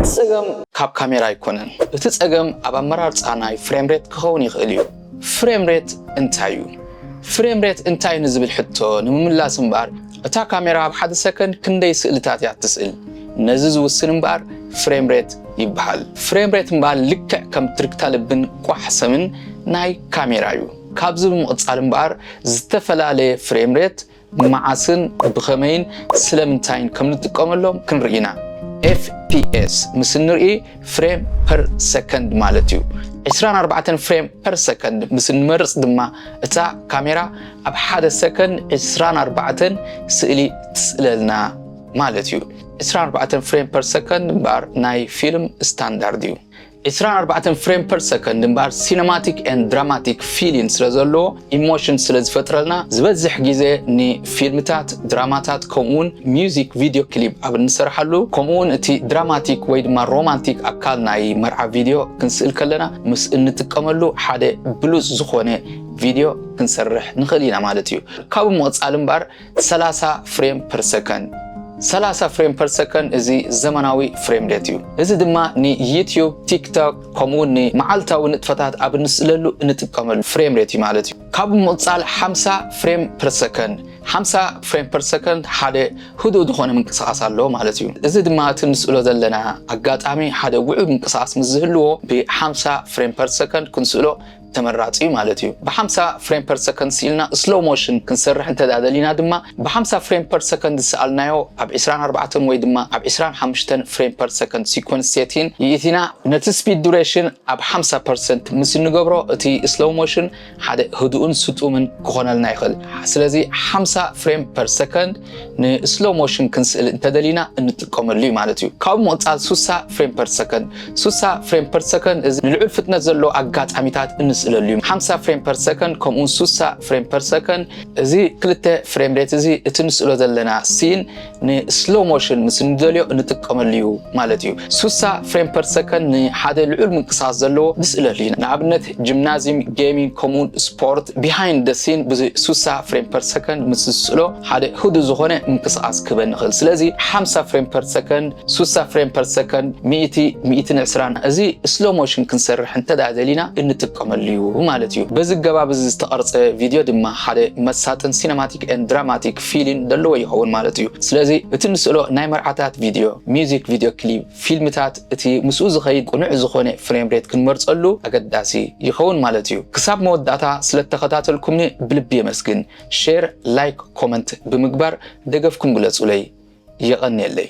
እትጸገም ካብ ካሜራ ይኮነን እትጸገም ኣብ ኣመራርጻናይ ፍሬም ሬት ክኸውን ይኽእል እዩ ፍሬም ሬት እንታይ እዩ ፍሬም ሬት እንታይ ንዝብል ሕቶ ንምምላስ እምበር እታ ካሜራ ኣብ 1 ሰከንድ ክንደይ ስእልታት እያ ትስእል ነዚ ዝውስን እምበር ፍሬም ሬት ይበሃል ፍሬም ሬት እምበር ልክዕ ከም ትርክታ ልብን ቋሕሰምን ናይ ካሜራ እዩ ካብዚ ብምቕጻል እምበር ዝተፈላለየ ፍሬም ሬት መዓስን ብኸመይን ስለምንታይን ከም ንጥቀመሎም ክንርኢና FPS ምስ ንርኢ ፍሬም ፐር ሰከንድ ማለት እዩ 24 ፍሬም ፐር ሰከንድ ምስ ንመርጽ ድማ እታ ካሜራ ኣብ 1 ሰከንድ 24 ስእሊ ትስእለልና ማለት እዩ 24 ፍሬም ፐር ሰከንድ እምበር ናይ ፊልም ስታንዳርድ እዩ 24 ፍሬም ፐር ሰከንድ እምበር ሲኔማቲክ ኤንድ ድራማቲክ ፊሊንግ ስለዘለዎ ኢሞሽን ስለዝፈጥረልና ዝበዝሕ ግዜ ንፊልምታት ድራማታት ከምኡውን ሚውዚክ ቪዲዮ ክሊፕ ኣብ እንሰርሓሉ ከምኡውን እቲ ድራማቲክ ወይ ድማ ሮማንቲክ ኣካል ናይ መርዓ ቪዲዮ ክንስእል ከለና ምስ እንጥቀመሉ ሓደ ብሉጽ ዝኾነ ቪዲዮ ክንሰርሕ ንኽእል ኢና ማለት እዩ ካብ ምቕጻል እምበር 30 ፍሬም ፐር ሰከንድ 30 ፍሬም ፐር ሰከንድ እዚ ዘመናዊ ፍሬም ሬት እዩ እዚ ድማ ንዩቲዩብ ቲክቶክ ከምኡውን ንመዓልታዊ ንጥፈታት ኣብ ንስእለሉ እንጥቀመሉ ፍሬም ሬት እዩ ማለት እዩ ካብ ምቕጻል 50 ፍሬም ፐር ሰከንድ 50 ፍሬም ፐር ሰከንድ ሓደ ህዱእ ዝኾነ ምንቅስቓስ ኣለዎ ማለት እዩ እዚ ድማ እቲ ንስእሎ ዘለና ኣጋጣሚ ሓደ ውዑይ ምንቅስቓስ ምስ ዝህልዎ ብ50 ፍሬም ፐር ሰከንድ ክንስእሎ ተመራጺ ማለት እዩ ብ50 ፍሬም ፐር ሰከንድ ሲልና ስሎው ሞሽን ክንሰርሕ እንተዳደሊና ድማ ብ50 ፍሬም ፐር ሰከንድ ሰኣልናዮ ኣብ 24 ወይ ድማ ኣብ 25 ፍሬም ፐር ሰከንድ ሲኮንስ ሴቲንግ ይእቲና ነቲ ስፒድ ዱሬሽን ኣብ 50% ምስ ንገብሮ እቲ ስሎው ሞሽን ሓደ ህዱእን ስጡምን ክኾነልና ይኽእል ስለዚ 50 ፍሬም ፐር ሰከንድ ንስሎው ሞሽን ክንስእል እንተደሊና እንጥቀመሉ ማለት እዩ ካብ ምቕጻል 60 ፍሬም ፐር ሰከንድ 60 ፍሬም ፐር ሰከንድ እዚ ንልዑል ፍጥነት ዘለዎ ኣጋጣሚታት እንስእለሉ 50 ፍሬም ፐር ሰከንድ ከምኡን 60 ፍሬም ፐር ሰከንድ እዚ ክልተ ፍሬም ሬት እዚ እቲ ንስእሎ ዘለና ሲን ንስሎው ሞሽን ምስ ንደልዮ እንጥቀመሉ ማለት እዩ 60 ፍሬም ፐር ሰከንድ ንሓደ ልዑል ምንቅስቓስ ዘለዎ ንስእለሉ ንኣብነት ጂምናዚየም ጌሚንግ ከምኡን ስፖርት ቢሃይንድ ደ ሲን ብ60 ፍሬም ፐር ሰከንድ ምስ ዝስእሎ ሓደ ህዱእ ዝኾነ ምንቅስቓስ ክበን ንኽእል ስለዚ 50 ፍሬም ፐር ሰከንድ 60 ፍሬም ፐር ሰከንድ 120 እዚ ስሎው ሞሽን ክንሰርሕ እንተዳደሊና እንጥቀመሉ ማለት እዩ በዚ ገባብ እዚ ዝተቐርጸ ቪድዮ ድማ ሓደ መሳጥን ሲኔማቲክ ኤንድ ድራማቲክ ፊሊንግ ደለዎ ይኸውን ማለት እዩ ስለዚ እቲ ንስእሎ ናይ መርዓታት ቪድዮ ሚውዚክ ቪድዮ ክሊፕ ፊልምታት እቲ ምስኡ ዝኸይድ ቁኑዕ ዝኾነ ፍሬም ሬት ክንመርጸሉ ኣገዳሲ ይኸውን ማለት እዩ ክሳብ መወዳእታ ስለተኸታተልኩምኒ ብልቢ የመስግን ሼር ላይክ ኮመንት ብምግባር ደገፍኩም ግለጹለይ የቐኒየለይ